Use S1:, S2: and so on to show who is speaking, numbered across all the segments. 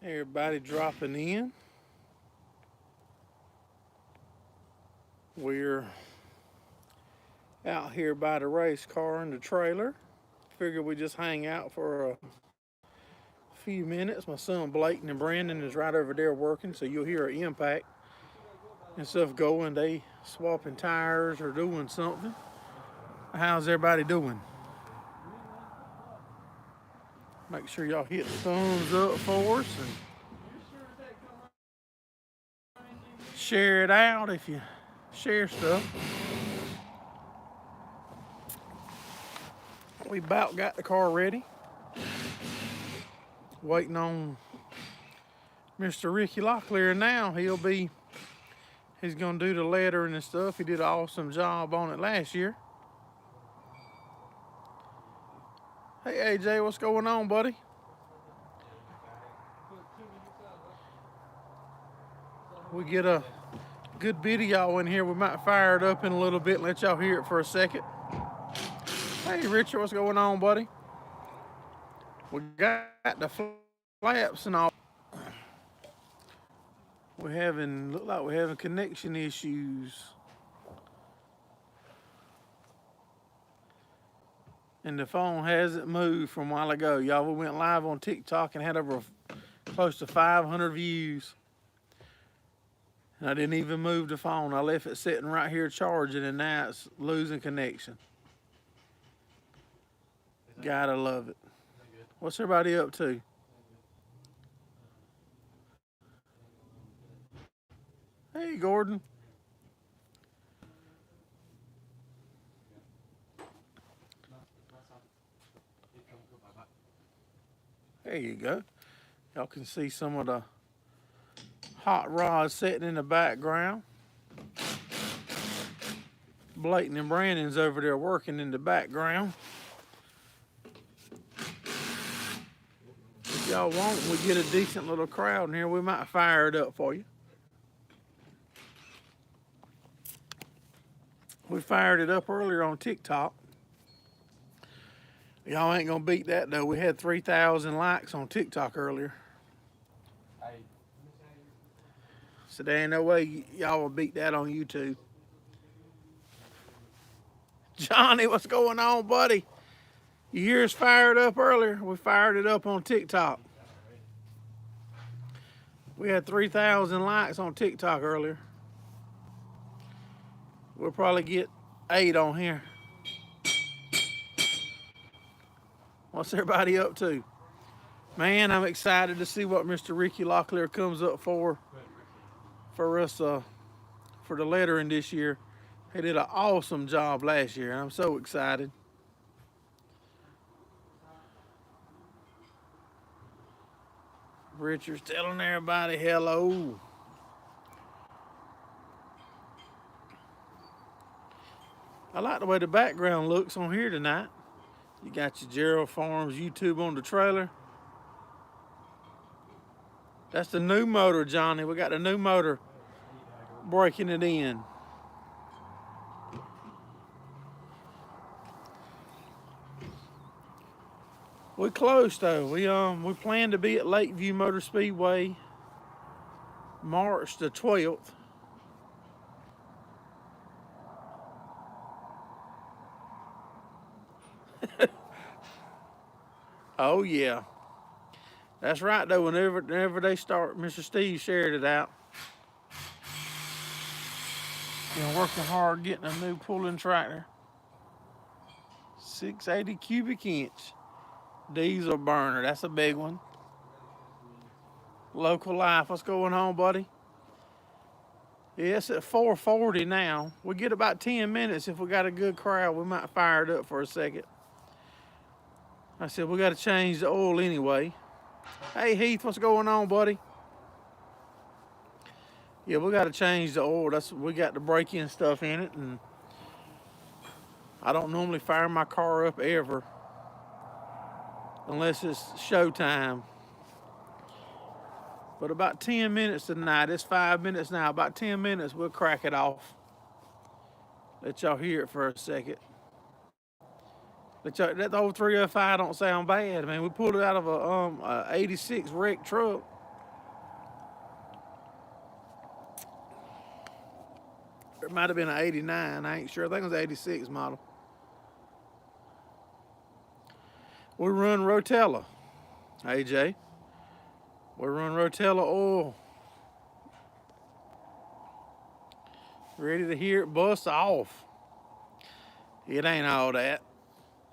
S1: Everybody dropping in. We're out here by the race car and the trailer. Figured we just hang out for a few minutes. My son Blake and Brandon is right over there working, so you'll hear an impact and stuff going. They swapping tires or doing something. How's everybody doing? Make sure y'all hit the thumbs up for us and share it out if you share stuff. We about got the car ready. Waiting on Mr. Ricky Locklear now. He's gonna do the lettering and stuff. He did an awesome job on it last year. Hey AJ, what's going on, buddy? We get a good bit of y'all in here. We might fire it up in a little bit and let y'all hear it for a second. Hey Richard, what's going on, buddy? We got the flaps and all. Look like we're having connection issues. And the phone hasn't moved from a while ago. Y'all, we went live on TikTok and had over close to 500 views. And I didn't even move the phone. I left it sitting right here charging, and now it's losing connection. Gotta love it. What's everybody up to? Hey, Gordon. There you go. Y'all can see some of the hot rods sitting in the background. Blayton and Brandon's over there working in the background. If y'all want, we get a decent little crowd in here, we might fire it up for you. We fired it up earlier on TikTok. Y'all ain't gonna beat that though. We had 3,000 likes on TikTok earlier. So there ain't no way y'all will beat that on YouTube. Johnny, what's going on, buddy? You hear us fired up earlier? We fired it up on TikTok. We had 3,000 likes on TikTok earlier. We'll probably get 8 on here. What's everybody up to? Man, I'm excited to see what Mr. Ricky Locklear comes up for us for the lettering this year. He did an awesome job last year, and I'm so excited. Richard's telling everybody hello. I like the way the background looks on here tonight. You got your Gerraldfarms YouTube on the trailer. That's the new motor, Johnny. We got the new motor breaking it in. We're close though. We plan to be at Lakeview Motor Speedway March the 12th. Oh yeah. That's right though, whenever they start, Mr. Steve shared it out. Working hard getting a new pulling tractor. 680 cubic inch diesel burner, that's a big one. Local Life, what's going on, buddy? Yeah, it's at 440 now. We get about 10 minutes. If we got a good crowd, we might fire it up for a second. I said, we got to change the oil anyway. Hey, Heath, what's going on, buddy? Yeah, we got to change the oil. We got the break-in stuff in it, and I don't normally fire my car up ever unless it's showtime. But about 10 minutes tonight, it's 5 minutes now. About 10 minutes, we'll crack it off. Let y'all hear it for a second. That old 305 don't sound bad, man. We pulled it out of a 86 wrecked truck. It might have been an 89. I ain't sure. I think it was an 86 model. We run Rotella, AJ. We run Rotella oil. Ready to hear it bust off. It ain't all that.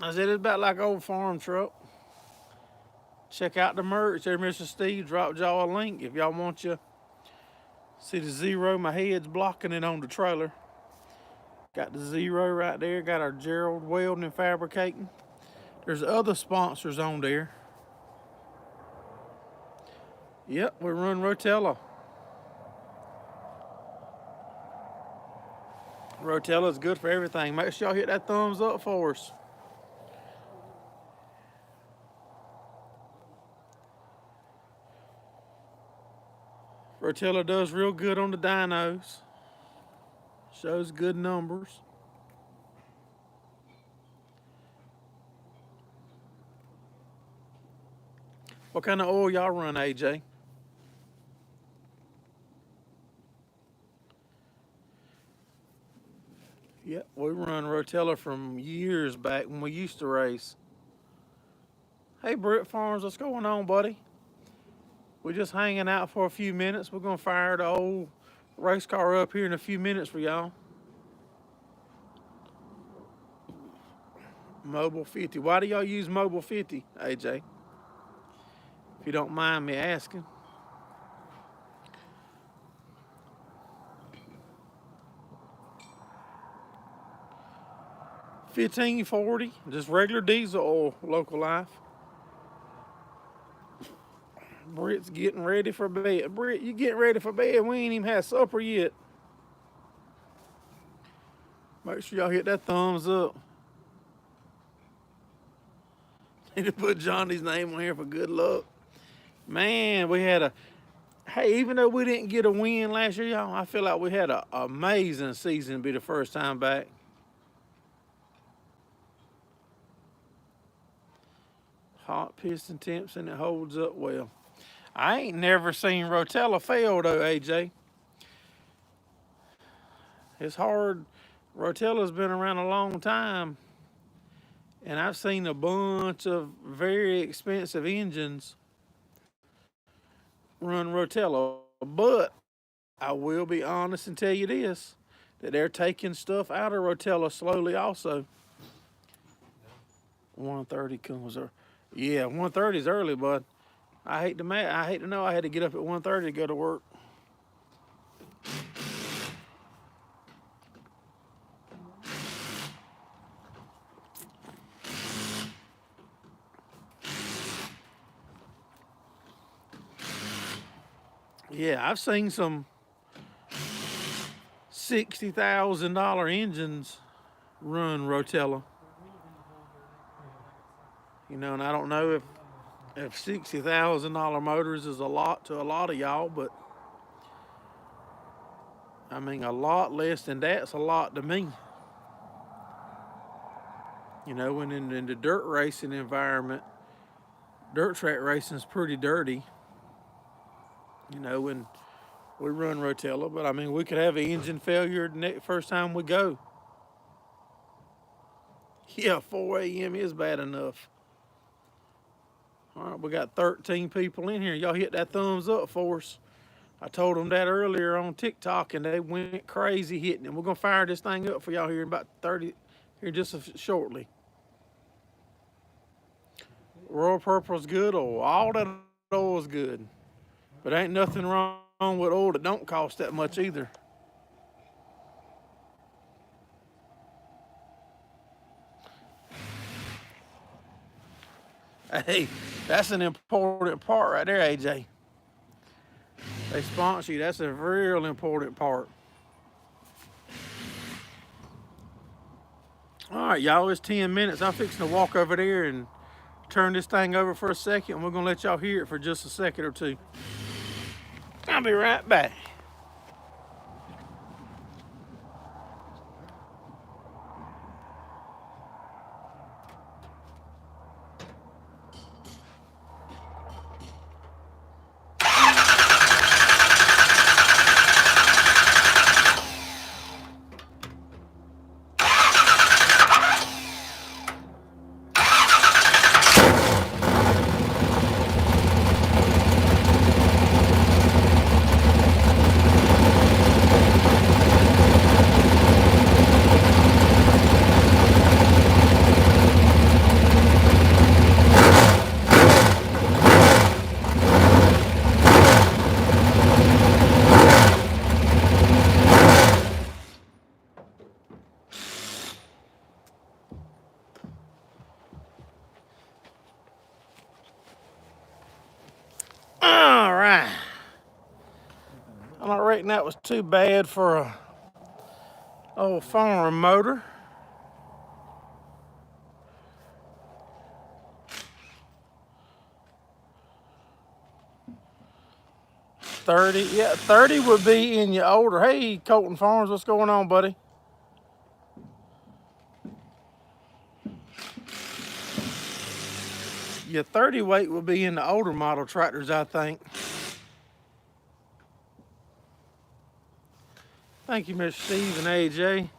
S1: I said it's about like an old farm truck. Check out the merch there, Mr. Steve. Dropped y'all a link if y'all want you. See the zero? My head's blocking it on the trailer. Got the zero right there. Got our Gerald Welding and Fabricating. There's other sponsors on there. Yep, we run Rotella. Rotella's good for everything. Make sure y'all hit that thumbs up for us. Rotella does real good on the dynos. Shows good numbers. What kind of oil y'all run, AJ? Yep, we run Rotella from years back when we used to race. Hey, Gerraldfarms, what's going on, buddy? We're just hanging out for a few minutes. We're going to fire the old race car up here in a few minutes for y'all. Mobile 50. Why do y'all use Mobile 50, AJ? If you don't mind me asking. $15.40, just regular diesel oil, Local Life. Britt's getting ready for bed. Britt, you getting ready for bed? We ain't even had supper yet. Make sure y'all hit that thumbs up. Need to put Johnny's name on here for good luck. Man, we had a... Hey, even though we didn't get a win last year, y'all, I feel like we had an amazing season to be the first time back. Hot piston temps and it holds up well. I ain't never seen Rotella fail though, AJ. It's hard. Rotella's been around a long time. And I've seen a bunch of very expensive engines run Rotella. But I will be honest and tell you this, that they're taking stuff out of Rotella slowly also. 1:30 comes early. Yeah, 1:30 is early, bud. I hate to know I had to get up at 1:30 to go to work. Yeah, I've seen some $60,000 engines run Rotella. You know, and I don't know if $60,000 motors is a lot to a lot of y'all, but I mean, a lot less than that's a lot to me. You know, when in the dirt racing environment, dirt track racing is pretty dirty. You know, when we run Rotella, but I mean, we could have an engine failure the first time we go. Yeah, 4 a.m. is bad enough. All right, we got 13 people in here. Y'all hit that thumbs up for us. I told them that earlier on TikTok, and they went crazy hitting it. We're going to fire this thing up for y'all here in about 30, here just shortly. Royal Purple's good oil. All that oil is good. But ain't nothing wrong with oil that don't cost that much either. Hey, that's an important part right there, AJ. They sponsor you. That's a real important part. All right, y'all, it's 10 minutes. I'm fixing to walk over there and turn this thing over for a second. We're going to let y'all hear it for just a second or two. I'll be right back. All right. I don't reckon that was too bad for a old farm motor. Yeah, 30 would be in your older. Hey, Colton Farms, what's going on, buddy? Your 30 weight would be in the older model tractors, I think. Thank you, Mr. Steve and AJ.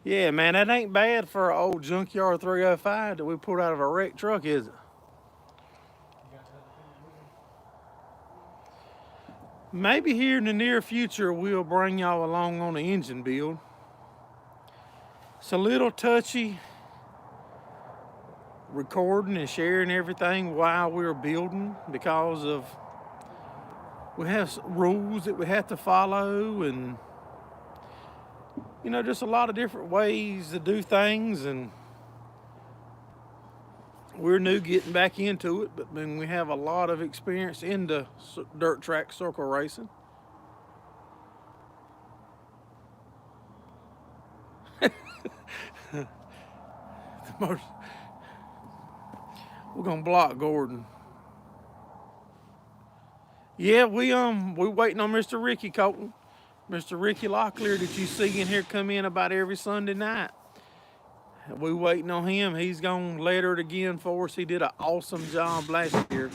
S1: Yeah, man, that ain't bad for an old junkyard 305 that we pulled out of a wrecked truck, is it? Maybe here in the near future, we'll bring y'all along on the engine build. It's a little touchy recording and sharing everything while we're building because of we have rules that we have to follow, and you know, just a lot of different ways to do things, and we're new getting back into it, but then we have a lot of experience in the dirt track circle racing. We're gonna block Gordon. Yeah, we're waiting on Mr. Ricky Colton. Mr. Ricky Locklear that you see in here come in about every Sunday night. We waiting on him. He's gonna letter it again for us. He did an awesome job last year.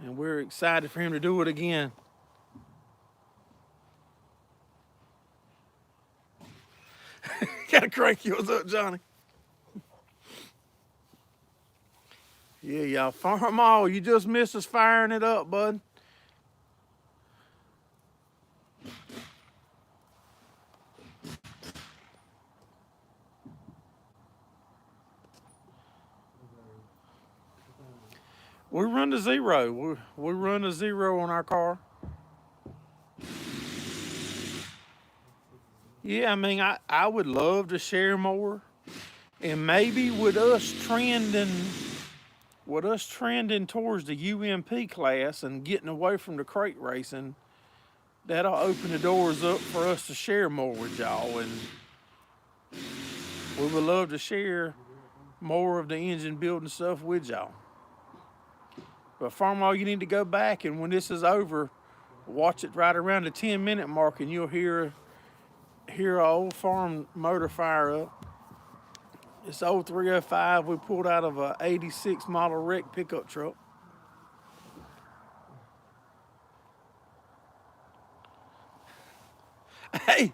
S1: And we're excited for him to do it again. Gotta crank yours up, Johnny. Yeah, y'all. Farm all. You just missed us firing it up, bud. We run to zero. We run to zero on our car. Yeah, I mean, I would love to share more. And maybe with us trending towards the UMP class and getting away from the crate racing, that'll open the doors up for us to share more with y'all. And we would love to share more of the engine building stuff with y'all. But Farmall, you need to go back, and when this is over, watch it right around the 10-minute mark, and you'll hear an old farm motor fire up. It's old 305 we pulled out of a 86 model wreck pickup truck. Hey,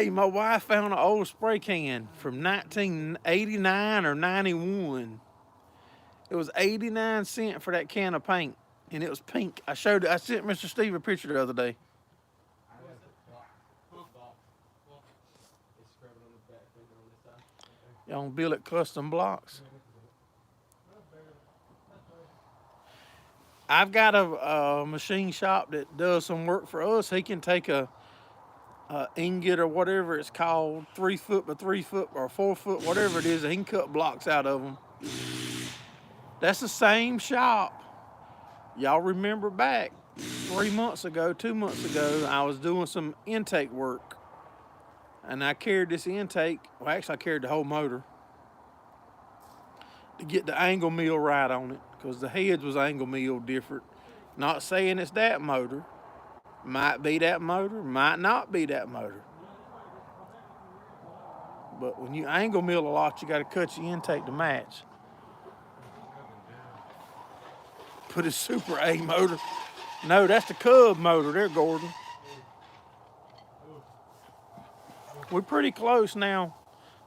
S1: my wife found an old spray can from 1989 or 91. It was 89 cents for that can of paint, and it was pink. I sent Mr. Steve a picture the other day. Y'all on Billet Custom Blocks. I've got a machine shop that does some work for us. He can take a ingot or whatever it's called, 3 foot by 3 foot or 4 foot, whatever it is, and he can cut blocks out of them. That's the same shop. Y'all remember back 2 months ago, I was doing some intake work. And I carried this intake, well, actually I carried the whole motor to get the angle mill right on it, because the heads was angle milled different. Not saying it's that motor. Might be that motor, might not be that motor. But when you angle mill a lot, you got to cut your intake to match. Put a Super A motor. No, that's the Cub motor there, Gordon. We're pretty close now,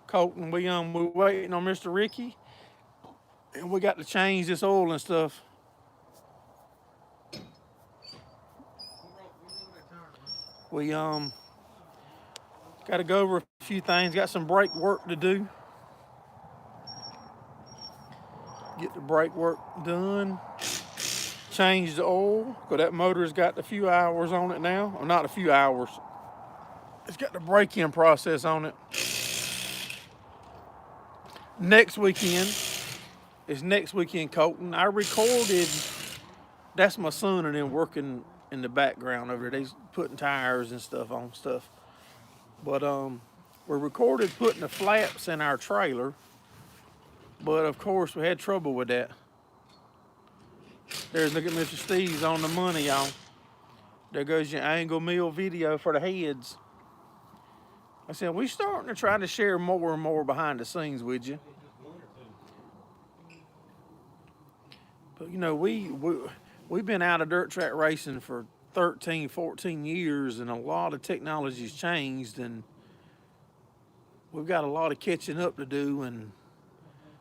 S1: Colton. We're waiting on Mr. Ricky, and we got to change this oil and stuff. We got to go over a few things. Got some brake work to do. Get the brake work done. Change the oil, because that motor's got a few hours on it now. Or not a few hours. It's got the break-in process on it. Next weekend, Colton. I recorded That's my son and them working in the background over there. They putting tires and stuff on stuff. But we recorded putting the flaps in our trailer, but of course we had trouble with that. There's, look at Mr. Steve's on the money, y'all. There goes your angle mill video for the heads. I said, we starting to try to share more and more behind the scenes with you. But you know, we've been out of dirt track racing for 13, 14 years, and a lot of technology's changed, and we've got a lot of catching up to do in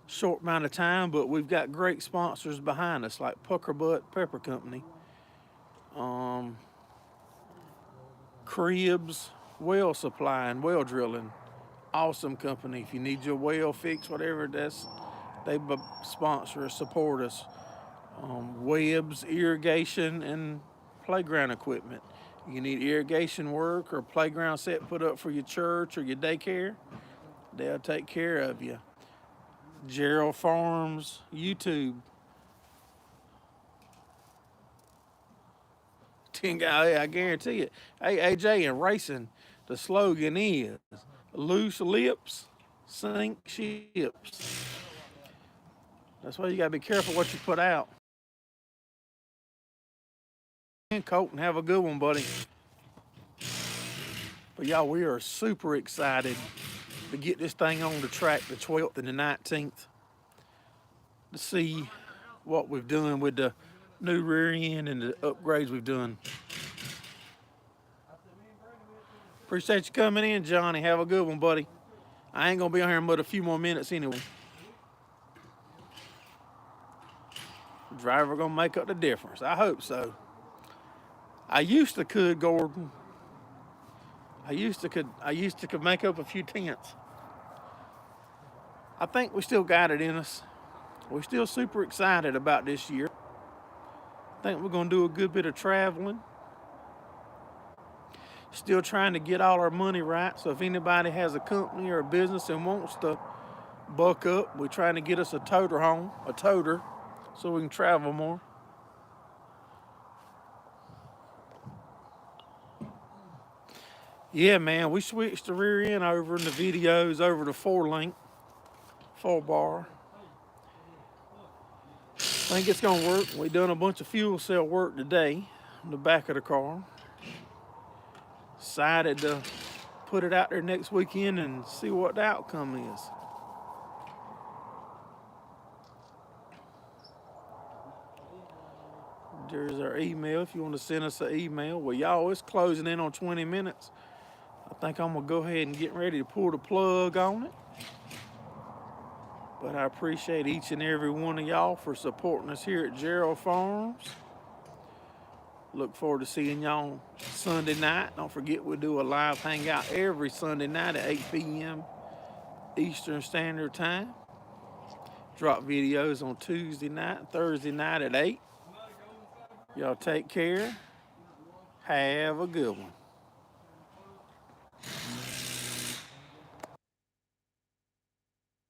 S1: a short amount of time, but we've got great sponsors behind us, like Pucker Butt Pepper Company, Cribs Well Supply and Well Drilling, awesome company. If you need your well fixed, whatever, they sponsor us, support us. Webb's Irrigation and Playground Equipment. You need irrigation work or playground set put up for your church or your daycare, they'll take care of you. Gerraldfarms YouTube. 10 guy, I guarantee it. Hey, AJ, in racing, the slogan is loose lips sink ships. That's why you gotta be careful what you put out. And Colton, have a good one, buddy. But y'all, we are super excited to get this thing on the track the 12th and the 19th to see what we've done with the new rear end and the upgrades we've done. Appreciate you coming in, Johnny. Have a good one, buddy. I ain't gonna be on here but a few more minutes anyway. The driver gonna make up the difference. I hope so. I used to could, Gordon. I used to could make up a few tenths. I think we still got it in us. We're still super excited about this year. I think we're gonna do a good bit of traveling. Still trying to get all our money right. So if anybody has a company or a business and wants to buck up, we're trying to get us a toter home, so we can travel more. Yeah, man, we switched the rear end over in the videos over to 4-link, 4-bar. I think it's gonna work. We done a bunch of fuel cell work today on the back of the car. Decided to put it out there next weekend and see what the outcome is. There's our email if you want to send us an email. Well, y'all, it's closing in on 20 minutes. I think I'm gonna go ahead and get ready to pull the plug on it. But I appreciate each and every one of y'all for supporting us here at Gerraldfarms. Look forward to seeing y'all Sunday night. Don't forget we do a live hangout every Sunday night at 8 p.m. Eastern Standard Time. Drop videos on Tuesday night and Thursday night at 8. Y'all take care. Have a good one.